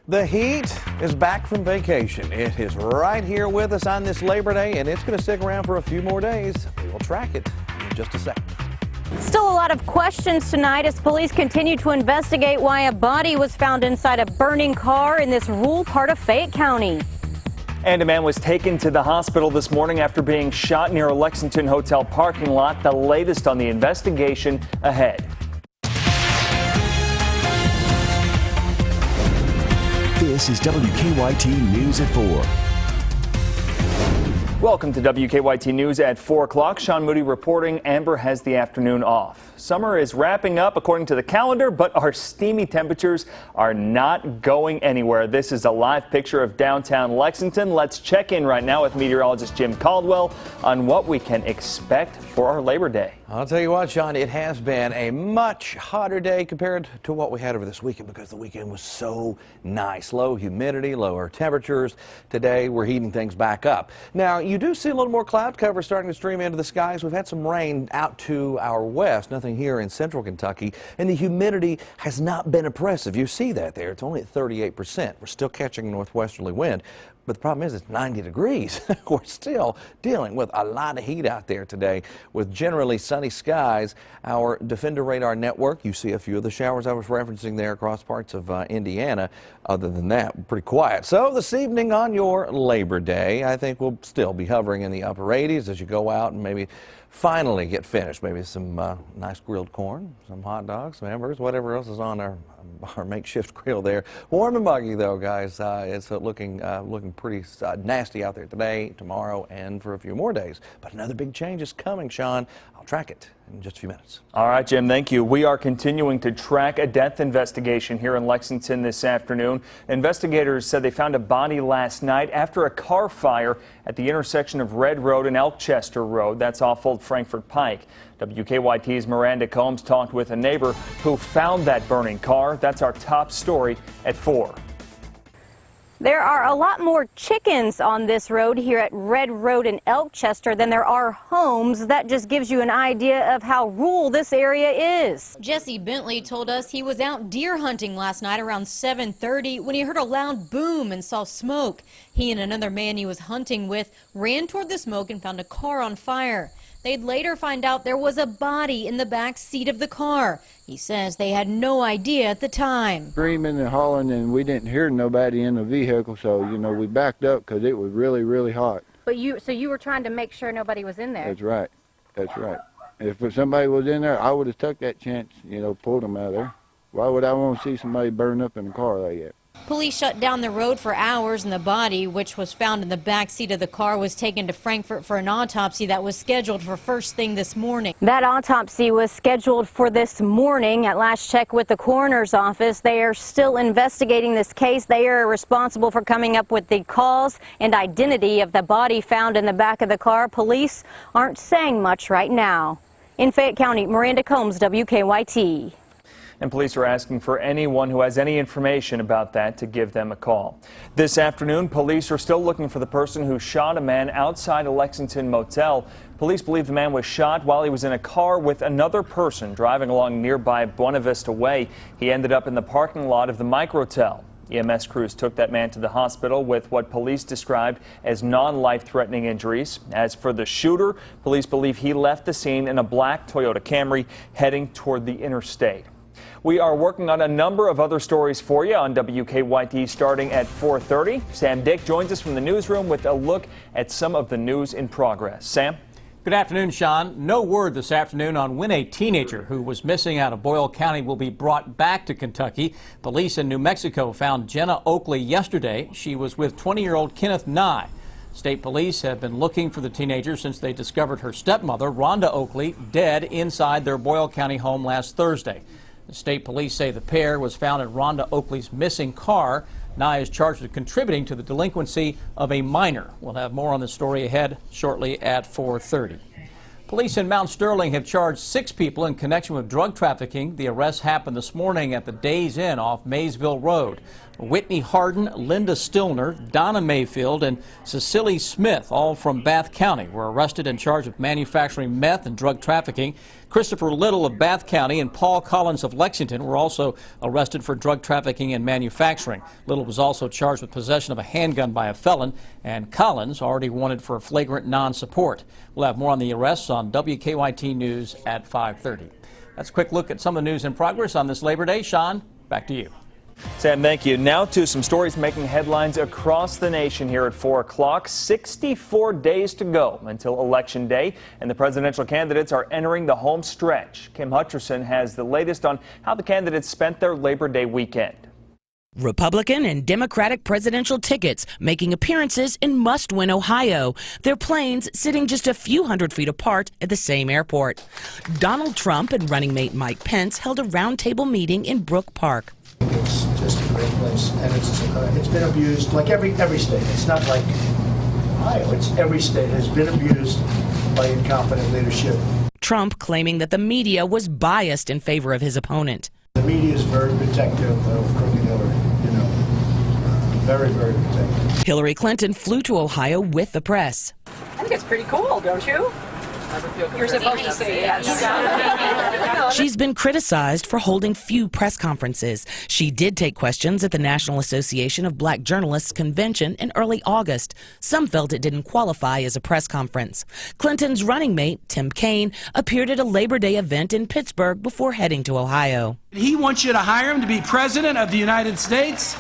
The heat is back from vacation. It is right here with us on this Labor Day, and it's going to stick around for a few more days. We will track it in just a second. Still a lot of questions tonight as police continue to investigate why a body was found inside a burning car in this rural part of Fayette County. And a man was taken to the hospital this morning after being shot near a Lexington hotel parking lot. The latest on the investigation ahead. This is WKYT News at 4. Welcome to WKYT News at 4 o'clock. Sean Moody reporting. Amber has the afternoon off. Summer is wrapping up according to the calendar, but our steamy temperatures are not going anywhere. This is a live picture of downtown Lexington. Let's check in right now with meteorologist Jim Caldwell on what we can expect for our Labor Day. I'll tell you what, Sean, it has been a much hotter day compared to what we had over this weekend because the weekend was so nice. Low humidity, lower temperatures. Today, we're heating things back up. Now, you do see a little more cloud cover starting to stream into the skies. We've had some rain out to our west, nothing here in central Kentucky, and the humidity has not been oppressive. You see that there. It's only at 38%. We're still catching a northwesterly wind. But the problem is it's 90 degrees. We're still dealing with a lot of heat out there today with generally sunny skies. Our Defender Radar network, you see a few of the showers I was referencing there across parts of Indiana. Other than that, pretty quiet. So this evening on your Labor Day, I think we'll still be hovering in the upper 80s as you go out and maybe finally get finished. Maybe some nice grilled corn, some hot dogs, some hamburgers, whatever else is on our makeshift grill there. Warm and muggy though, guys. It's looking pretty nasty out there today, tomorrow, and for a few more days. But another big change is coming, Sean. I'll track it in just a few minutes. All right, Jim, thank you. We are continuing to track a death investigation here in Lexington this afternoon. Investigators said they found a body last night after a car fire at the intersection of Red Road and Elkchester Road. That's off Old Frankfort Pike. WKYT's Miranda Combs talked with a neighbor who found that burning car. That's our top story at 4. There are a lot more chickens on this road here at Red Road in Elkchester than there are homes. That just gives you an idea of how rural this area is. Jesse Bentley told us he was out deer hunting last night around 7:30 when he heard a loud boom and saw smoke. He and another man he was hunting with ran toward the smoke and found a car on fire. They'd later find out there was a body in the back seat of the car. He says they had no idea at the time. Screaming and hollering, and we didn't hear nobody in the vehicle, so, we backed up because it was really, really hot. But so you were trying to make sure nobody was in there? That's right. That's right. If somebody was in there, I would have took that chance, pulled them out of there. Why would I want to see somebody burn up in a car like that? Police shut down the road for hours, and the body, which was found in the back seat of the car, was taken to Frankfort for an autopsy that was scheduled for first thing this morning. That autopsy was scheduled for this morning. At last check with the coroner's office, they are still investigating this case. They are responsible for coming up with the cause and identity of the body found in the back of the car. Police aren't saying much right now. In Fayette County, Miranda Combs, WKYT. And police are asking for anyone who has any information about that to give them a call. This afternoon, police are still looking for the person who shot a man outside a Lexington motel. Police believe the man was shot while he was in a car with another person driving along nearby Buena Vista Way. He ended up in the parking lot of the Microtel. EMS crews took that man to the hospital with what police described as non-life-threatening injuries. As for the shooter, police believe he left the scene in a black Toyota Camry heading toward the interstate. We are working on a number of other stories for you on WKYT starting at 4:30. Sam Dick joins us from the newsroom with a look at some of the news in progress. Sam? Good afternoon, Sean. No word this afternoon on when a teenager who was missing out of Boyle County will be brought back to Kentucky. Police in New Mexico found Jenna Oakley yesterday. She was with 20-year-old Kenneth Nye. State police have been looking for the teenager since they discovered her stepmother, Rhonda Oakley, dead inside their Boyle County home last Thursday. The state police say the pair was found in Rhonda Oakley's missing car. Nye is charged with contributing to the delinquency of a minor. We'll have more on the story ahead shortly at 4:30. Police in Mount Sterling have charged 6 people in connection with drug trafficking. The arrest happened this morning at the Days Inn off Maysville Road. Whitney Harden, Linda Stillner, Donna Mayfield, and Cecily Smith, all from Bath County, were arrested and charged with manufacturing meth and drug trafficking. Christopher Little of Bath County and Paul Collins of Lexington were also arrested for drug trafficking and manufacturing. Little was also charged with possession of a handgun by a felon, and Collins already wanted for flagrant non-support. We'll have more on the arrests on WKYT News at 5:30. That's a quick look at some of the news in progress on this Labor Day. Sean, back to you. Sam, thank you. Now to some stories making headlines across the nation here at 4 o'clock. 64 days to go until Election Day, and the presidential candidates are entering the home stretch. Kim Hutcherson has the latest on how the candidates spent their Labor Day weekend. Republican and Democratic presidential tickets making appearances in must-win Ohio. Their planes sitting just a few hundred feet apart at the same airport. Donald Trump and running mate Mike Pence held a roundtable meeting in Brook Park. It's just a great place, and it's been abused like every state. It's not like Ohio. It's every state has been abused by incompetent leadership. Trump claiming that the media was biased in favor of his opponent. The media is very protective of crooked Hillary. Very, very protective. Hillary Clinton flew to Ohio with the press. I think it's pretty cool, don't you? You're supposed to say yes. She's been criticized for holding few press conferences. She did take questions at the National Association of Black Journalists convention in early August. Some felt it didn't qualify as a press conference. Clinton's running mate, Tim Kaine, appeared at a Labor Day event in Pittsburgh before heading to Ohio. He wants you to hire him to be president of the United States.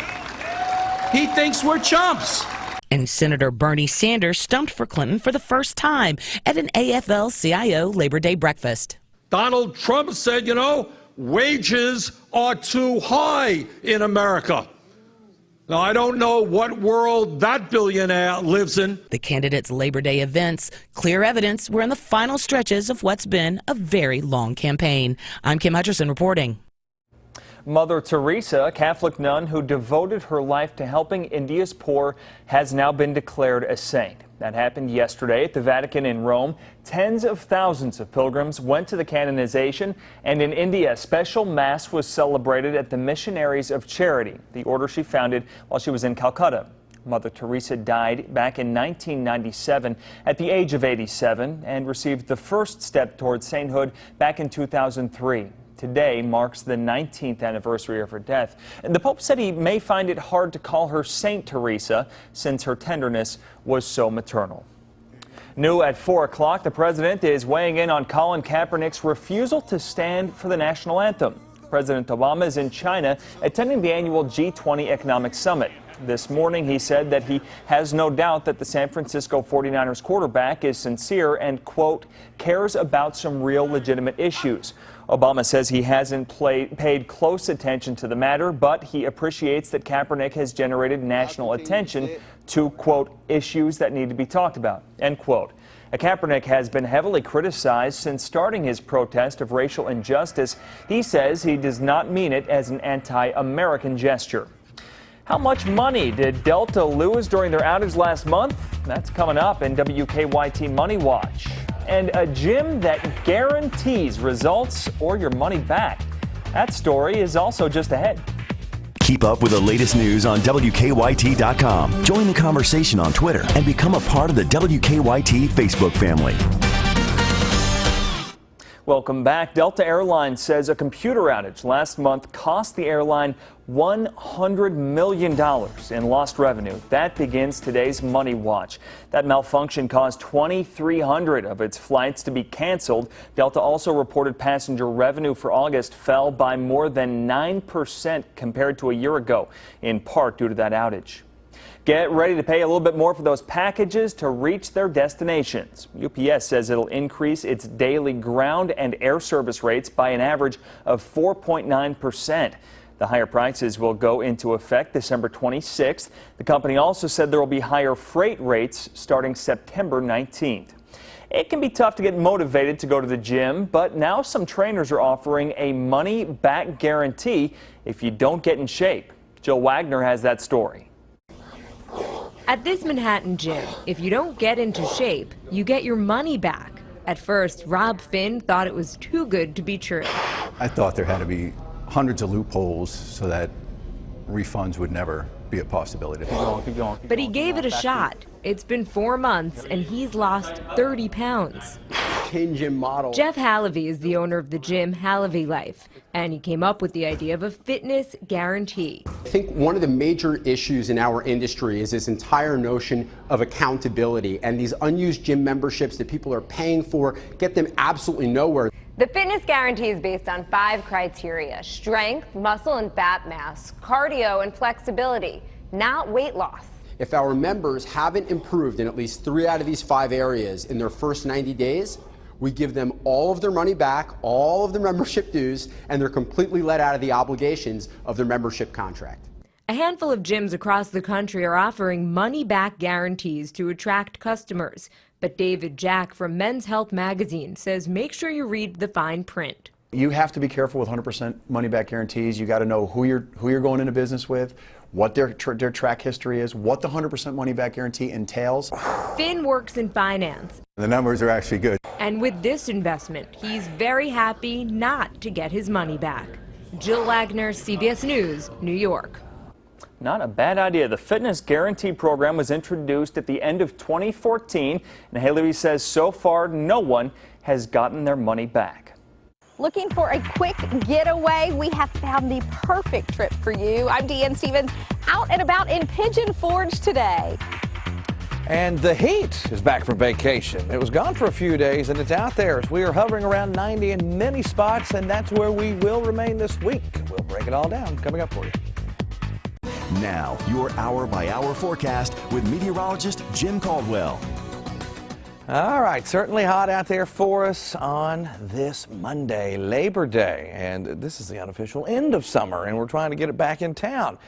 He thinks we're chumps. And Senator Bernie Sanders stumped for Clinton for the first time at an AFL-CIO Labor Day breakfast. Donald Trump said, wages are too high in America. Now, I don't know what world that billionaire lives in. The candidates' Labor Day events, clear evidence we're in the final stretches of what's been a very long campaign. I'm Kim Hutcherson reporting. Mother Teresa, a Catholic nun who devoted her life to helping India's poor, has now been declared a saint. That happened yesterday at the Vatican in Rome. Tens of thousands of pilgrims went to the canonization, and in India, a special mass was celebrated at the Missionaries of Charity, the order she founded while she was in Calcutta. Mother Teresa died back in 1997 at the age of 87 and received the first step towards sainthood back in 2003. Today marks the 19th anniversary of her death. And the Pope said he may find it hard to call her Saint Teresa since her tenderness was so maternal. New at 4 o'clock, the president is weighing in on Colin Kaepernick's refusal to stand for the national anthem. President Obama is in China attending the annual G20 Economic Summit. This morning, he said that he has no doubt that the San Francisco 49ers quarterback is sincere and, quote, cares about some real legitimate issues. Obama says he hasn't paid close attention to the matter, but he appreciates that Kaepernick has generated national attention to, quote, issues that need to be talked about, end quote. Kaepernick has been heavily criticized since starting his protest of racial injustice. He says he does not mean it as an anti-American gesture. How much money did Delta lose during their outage last month? That's coming up in WKYT Money Watch. And a gym that guarantees results or your money back. That story is also just ahead. Keep up with the latest news on WKYT.com. Join the conversation on Twitter and become a part of the WKYT Facebook family. Welcome back. Delta Airlines says a computer outage last month cost the airline $100 million in lost revenue. That begins today's Money Watch. That malfunction caused 2,300 of its flights to be canceled. Delta also reported passenger revenue for August fell by more than 9% compared to a year ago, in part due to that outage. Get ready to pay a little bit more for those packages to reach their destinations. UPS says it'll increase its daily ground and air service rates by an average of 4.9%. The higher prices will go into effect December 26th. The company also said there will be higher freight rates starting September 19th. It can be tough to get motivated to go to the gym, but now some trainers are offering a money-back guarantee if you don't get in shape. Jill Wagner has that story. At this Manhattan gym, if you don't get into shape, you get your money back. At first, Rob Finn thought it was too good to be true. I thought there had to be hundreds of loopholes so that refunds would never be a possibility. Keep going. But he gave it a shot. It's been 4 months and he's lost 30 pounds. Gym model. Jeff Halevy is the owner of the gym Halevy Life, and he came up with the idea of a fitness guarantee. I think one of the major issues in our industry is this entire notion of accountability, and these unused gym memberships that people are paying for get them absolutely nowhere. The fitness guarantee is based on 5 criteria: strength, muscle and fat mass, cardio and flexibility, not weight loss. If our members haven't improved in at least 3 out of these 5 areas in their first 90 days, we give them all of their money back, all of their membership dues, and they're completely let out of the obligations of their membership contract. A handful of gyms across the country are offering money-back guarantees to attract customers. But David Jack from Men's Health magazine says make sure you read the fine print. You have to be careful with 100% money-back guarantees. You got to know who you're going into business with, what their track history is, what the 100% money-back guarantee entails. Finn works in finance. The numbers are actually good. And with this investment, he's very happy not to get his money back. Jill Wagner, CBS News, New York. Not a bad idea. The Fitness Guarantee Program was introduced at the end of 2014, and Haley says so far no one has gotten their money back. Looking for a quick getaway? We have found the perfect trip for you. I'm Deanne Stevens, out and about in Pigeon Forge today. And the heat is back from vacation. It was gone for a few days, and it's out there as we are hovering around 90 in many spots, and that's where we will remain this week. We'll break it all down coming up for you. Now, your hour-by-hour forecast with meteorologist Jim Caldwell. All right, certainly hot out there for us on this Monday, Labor Day. And this is the unofficial end of summer, and we're trying to get it back in town.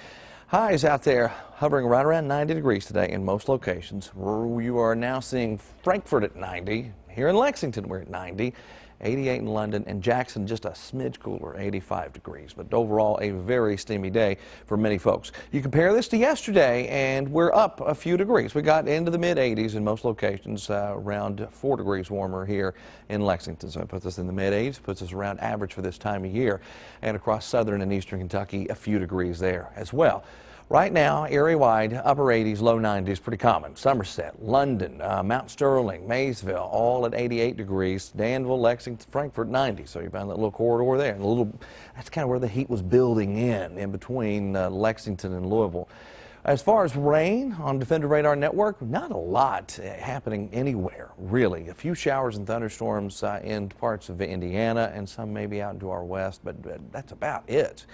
Highs out there hovering right around 90 degrees today in most locations. You are now seeing Frankfurt at 90. Here in Lexington, we're at 90. 88 in London, and Jackson just a smidge cooler, 85 degrees. But overall, a very steamy day for many folks. You compare this to yesterday, and we're up a few degrees. We got into the mid-80s in most locations, around 4 degrees warmer here in Lexington. So it puts us in the mid-80s, puts us around average for this time of year. And across southern and eastern Kentucky, a few degrees there as well. Right now, area-wide, upper 80s, low 90s, pretty common. Somerset, London, Mount Sterling, Maysville, all at 88 degrees. Danville, Lexington, Frankfurt, 90. So you found that little corridor there. And that's kind of where the heat was building in between Lexington and Louisville. As far as rain on Defender Radar Network, not a lot happening anywhere, really. A few showers and thunderstorms in parts of Indiana and some maybe out into our west, but that's about it.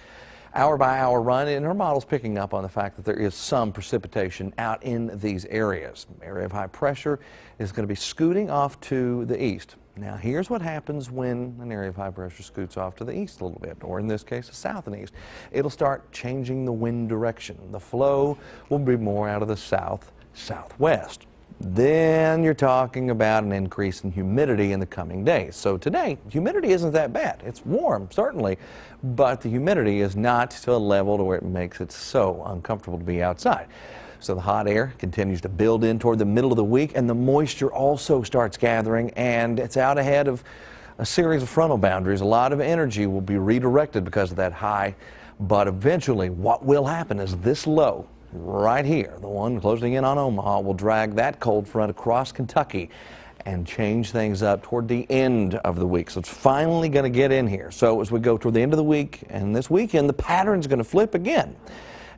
Hour-by-hour run, and our model's picking up on the fact that there is some precipitation out in these areas. Area of high pressure is going to be scooting off to the east. Now, here's what happens when an area of high pressure scoots off to the east a little bit, or in this case, the south and east. It'll start changing the wind direction. The flow will be more out of the south-southwest. Then you're talking about an increase in humidity in the coming days. So today, humidity isn't that bad. It's warm, certainly, but the humidity is not to a level to where it makes it so uncomfortable to be outside. So the hot air continues to build in toward the middle of the week, and the moisture also starts gathering, and it's out ahead of a series of frontal boundaries. A lot of energy will be redirected because of that high, but eventually what will happen is this low right here, the one closing in on Omaha, will drag that cold front across Kentucky and change things up toward the end of the week. So it's finally going to get in here. So as we go toward the end of the week and this weekend, the pattern's going to flip again.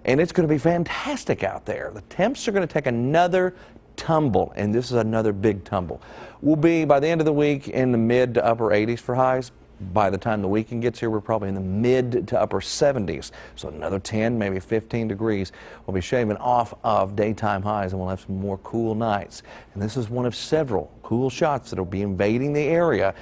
And it's going to be fantastic out there. The temps are going to take another tumble, and this is another big tumble. We'll be, by the end of the week, in the mid to upper 80s for highs. By the time the weekend gets here, we're probably in the mid to upper 70s. So another 10, maybe 15 degrees will be shaving off of daytime highs, and we'll have some more cool nights. And this is one of several cool shots that will be invading the area.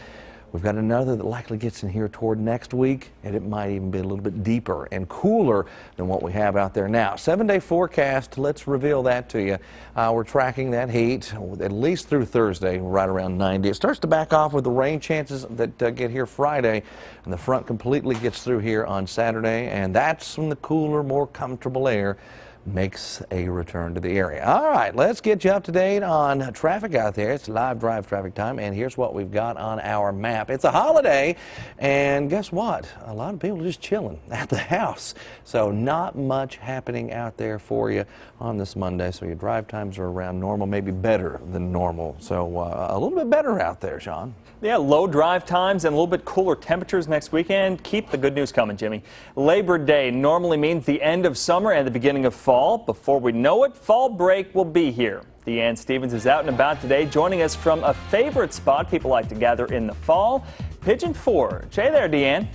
We've got another that likely gets in here toward next week, and it might even be a little bit deeper and cooler than what we have out there now. 7-day forecast, let's reveal that to you. We're tracking that heat at least through Thursday, right around 90. It starts to back off with the rain chances that get here Friday, and the front completely gets through here on Saturday, and that's when the cooler, more comfortable air makes a return to the area. All right, let's get you up to date on traffic out there. It's live drive traffic time, and here's what we've got on our map. It's a holiday, and guess what? A lot of people are just chilling at the house. So not much happening out there for you on this Monday. So your drive times are around normal, maybe better than normal. So a little bit better out there, Sean. Yeah, low drive times and a little bit cooler temperatures next weekend. Keep the good news coming, Jimmy. Labor Day normally means the end of summer and the beginning of fall. Before we know it, fall break will be here. Deanne Stevens is out and about today, joining us from a favorite spot people like to gather in the fall, Pigeon Forge. Hey there, Deanne.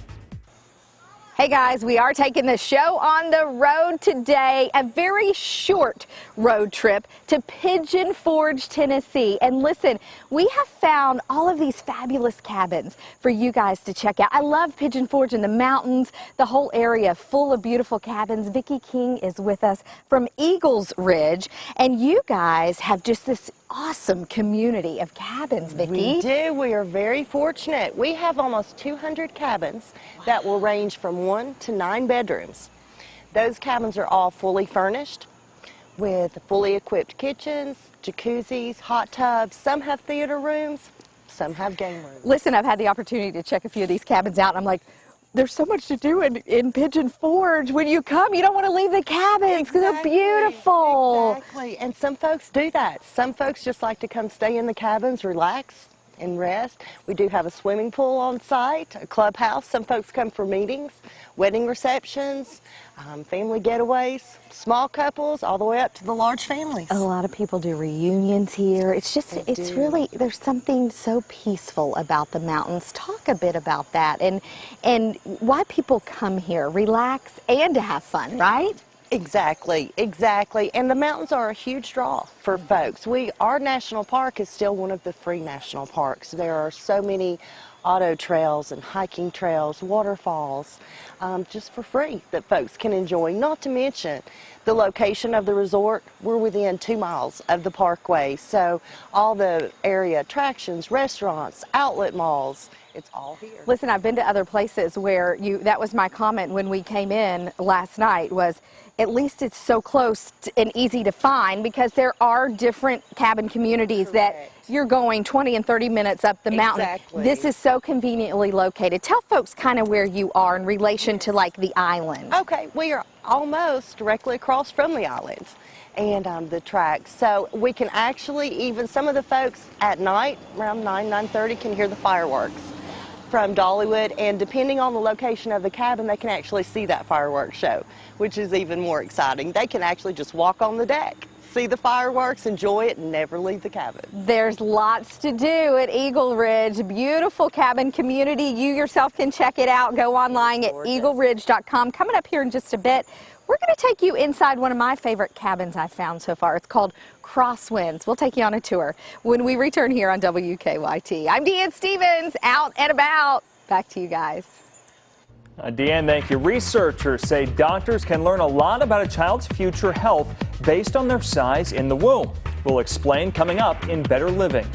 Hey guys, we are taking the show on the road today, a very short road trip to Pigeon Forge, Tennessee. And listen, we have found all of these fabulous cabins for you guys to check out. I love Pigeon Forge and the mountains, the whole area full of beautiful cabins. Vicki King is with us from Eagles Ridge, and you guys have just this awesome community of cabins, Vicki. We do. We are very fortunate. We have almost 200 cabins that will range from 1 to 9 bedrooms. Those cabins are all fully furnished with fully equipped kitchens, jacuzzis, hot tubs. Some have theater rooms, some have game rooms. Listen, I've had the opportunity to check a few of these cabins out, and I'm like, there's so much to do in Pigeon Forge. When you come, you don't want to leave the cabins because they're beautiful. Exactly, and some folks do that. Some folks just like to come stay in the cabins, relax and rest. We do have a swimming pool on site, a clubhouse. Some folks come for meetings, wedding receptions, family getaways, small couples, all the way up to the large families. A lot of people do reunions here. It's just, it's really, there's something so peaceful about the mountains. Talk a bit about that and why people come here, relax and to have fun, right? Exactly, exactly. And the mountains are a huge draw for folks. Our national park is still one of the free national parks. There are so many auto trails and hiking trails, waterfalls, just for free that folks can enjoy. Not to mention the location of the resort. We're within 2 miles of the parkway, so all the area attractions, restaurants, outlet malls, it's all here. Listen, I've been to other places where that was my comment when we came in last night, was at least it's so close and easy to find, because there are different cabin communities that you're going 20 and 30 minutes up the mountain. Exactly. This is so conveniently located. Tell folks kind of where you are in relation to like the island. Okay, we are almost directly across from the island and the track. So we can actually, even some of the folks at night, around 9:30, can hear the fireworks from Dollywood, and depending on the location of the cabin, they can actually see that fireworks show, which is even more exciting. They can actually just walk on the deck, see the fireworks, enjoy it, and never leave the cabin. There's lots to do at Eagle Ridge. Beautiful cabin community. You yourself can check it out. Go online at eagleridge.com. Coming up here in just a bit, we're going to take you inside one of my favorite cabins I've found so far. It's called Crosswinds. We'll take you on a tour when we return here on WKYT. I'm Deanne Stevens, out and about. Back to you guys. Deanne, thank you. Researchers say doctors can learn a lot about a child's future health based on their size in the womb. We'll explain coming up in Better Living.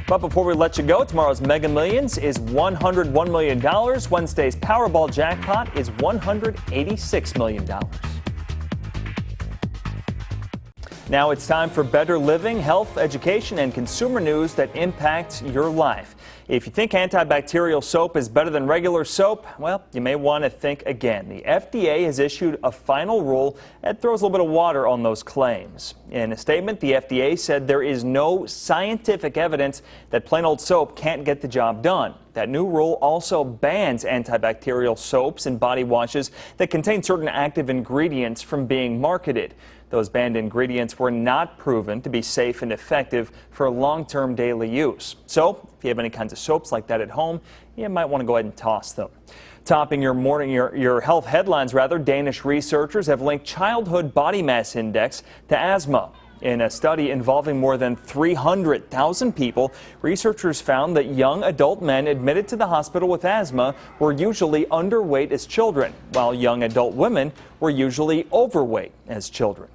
But before we let you go, tomorrow's Mega Millions is $101 million. Wednesday's Powerball jackpot is $186 million. Now it's time for Better Living, health, education, and consumer news that impacts your life. If you think antibacterial soap is better than regular soap, well, you may want to think again. The FDA has issued a final rule that throws a little bit of water on those claims. In a statement, the FDA said there is no scientific evidence that plain old soap can't get the job done. That new rule also bans antibacterial soaps and body washes that contain certain active ingredients from being marketed. Those banned ingredients were not proven to be safe and effective for long-term daily use. So, if you have any kinds of soaps like that at home, you might want to go ahead and toss them. Topping your health headlines, Danish researchers have linked childhood body mass index to asthma. In a study involving more than 300,000 people, researchers found that young adult men admitted to the hospital with asthma were usually underweight as children, while young adult women were usually overweight as children.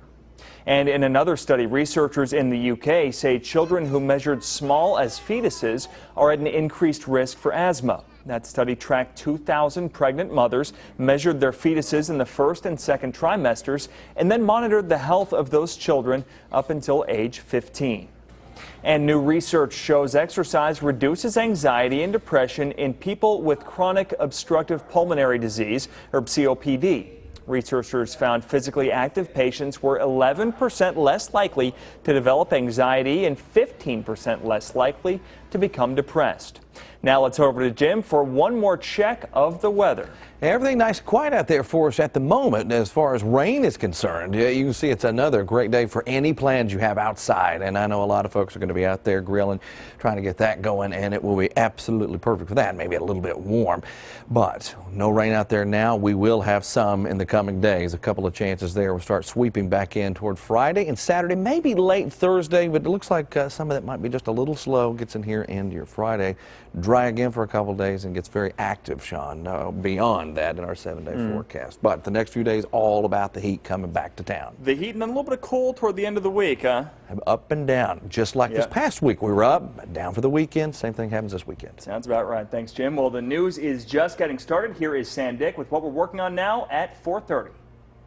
And in another study, researchers in the UK say children who measured small as fetuses are at an increased risk for asthma. That study tracked 2,000 pregnant mothers, measured their fetuses in the first and second trimesters, and then monitored the health of those children up until age 15. And new research shows exercise reduces anxiety and depression in people with chronic obstructive pulmonary disease, or COPD. Researchers found physically active patients were 11% less likely to develop anxiety and 15% less likely to become depressed. Now let's over to Jim for one more check of the weather. Everything nice and quiet out there for us at the moment as far as rain is concerned. You can see it's another great day for any plans you have outside. And I know a lot of folks are going to be out there grilling, trying to get that going, and it will be absolutely perfect for that. Maybe a little bit warm, but no rain out there now. We will have some in the coming days. A couple of chances there. We'll start sweeping back in toward Friday and Saturday, maybe late Thursday, but it looks like some of that might be just a little slow. Gets in here into your Friday. Dry again for a couple of days and gets very active, Sean, beyond that in our 7-day forecast. But the next few days, all about the heat coming back to town. The heat and then a little bit of cool toward the end of the week, huh? Up and down, just like this past week. We were up, down for the weekend. Same thing happens this weekend. Sounds about right. Thanks, Jim. Well, the news is just getting started. Here is Sam Dick with what we're working on now at 4:30.